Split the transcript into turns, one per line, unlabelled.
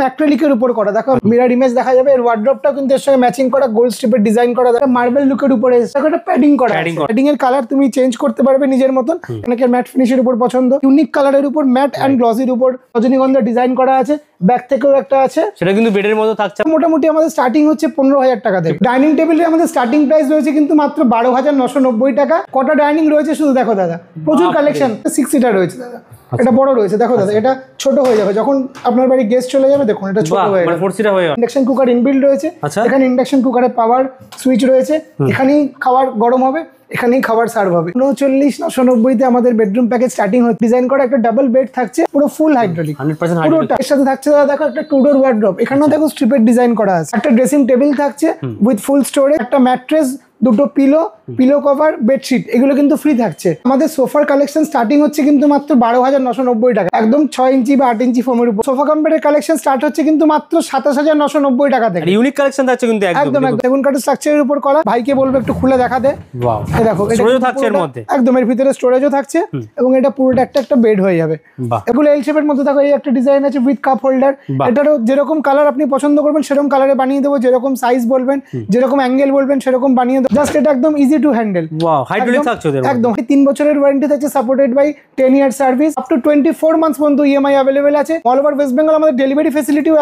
অ্যাক্রিলিকের উপর করা, দেখো মিরর ইমেজ দেখা যাবে। এর ওয়ার্ড্রপটাও কিন্তু এর সঙ্গে ম্যাচিং করা, গোল্ড স্ট্রিপের ডিজাইন করা, দেখো মার্বেল লুকের উপরে দেখো একটা প্যাডিং করা, প্যাডিং এর কালার তুমি চেঞ্জ করতে পারবে নিজের মতন। অনেকের ম্যাট ফিনিশের উপর পছন্দ, ইউনিক কালারের উপর ম্যাট এন্ড গ্লসির উপর রজনীগন্ধা ডিজাইন করা আছে। ব্যাক থেকেও একটা আছে, সেটা কিন্তু বেডের মতো থাকছে। মোটামুটি আমাদের স্টার্টিং হচ্ছে 15,000 টাকা থেকে। ডাইনিং টেবিলের আমাদের স্টার্টিং প্রাইস রয়েছে কিন্তু মাত্র 12,990 টাকা। কটা ডাইনিং রয়েছে শুধু দেখো দাদা, প্রচুর কালেকশন। 6 সিটার রয়েছে দাদা, এটা বড় রয়েছে দেখো দাদা, এটা ছোট হয়ে যাবে যখন আপনার বাড়ি গেস্ট চলে যাবে। দেখুন এটা ছোট হয়ে যাবে, 4 সিটার হয়ে যাবে। ইন্ডাকশন কুকার ইনবিল্ড রয়েছে, এখানে ইন্ডাকশন কুকারে পাওয়ার সুইচ রয়েছে, এখানেই খাবার গরম হবে, এখানেই খাবার সার্ভ হবে। 39,990 তে আমাদের বেডরুম প্যাকেজ স্টার্টিং হচ্ছে। ডিজাইন করা একটা ডাবল বেড থাকছে, পুরো ফুল হাইড্রোলিক, 100% হাইড্রোলিক। এর সাথে থাকছে দাদা দেখো একটা টু ডোর ওয়ার্ড্রপ, এখানেও দেখো স্ট্রিপের ডিজাইন করা আছে। একটা ড্রেসিং টেবিল থাকছে উইথ ফুল স্টোরেজ, একটা ম্যাট্রেস, দুটো পিলো কভার, বেডশিট, এগুলো কিন্তু ফ্রি থাকছে। আমাদের সোফার কালেকশন স্টার্টিং হচ্ছে কিন্তু মাত্র 12,990 টাকা, একদম 6 ইঞ্চি বা 8 ইঞ্চি ফোমের উপর। সোফা কাম্পেটের কালেকশন স্টার্ট হচ্ছে কিন্তু মাত্র 27,990 টাকা থেকে। ইউনিক কালেকশন থাকছে কিন্তু একদম সেগুন কাঠের স্ট্রাকচারের উপর করা। ভাইকে বলবো একটু খুলে দেখাতে। ওয়াও, এই দেখো স্টোরেজও থাকছে এর মধ্যে, একদম এর ভিতরে স্টোরেজও থাকছে এবং এটা পুরোটা একটা বেড হয়ে যাবে। এগুলো এল শেপের মধ্যে দেখো, এই একটা ডিজাইন আছে উইথ কাপ হোল্ডার। এটারও যেরকম কালার আপনি পছন্দ করবেন সেরকম কালারে বানিয়ে দেবো, যেরকম সাইজ বলবেন, যেরকম অ্যাঙ্গেল বলবেন সেরকম বানিয়ে দেবো। জাস্ট এটা একদম easy to handle. Wow, hydraulic থাকছে একদম। 3 বছরের ওয়ারেন্টি থাকছে, supported by 10 year service, up to 24 months পর্যন্ত ইএমআই अवेलेबल আছে। অল ওভার ওয়েস্ট বেঙ্গল আমাদের ডেলিভারি ফ্যাসিলিটিও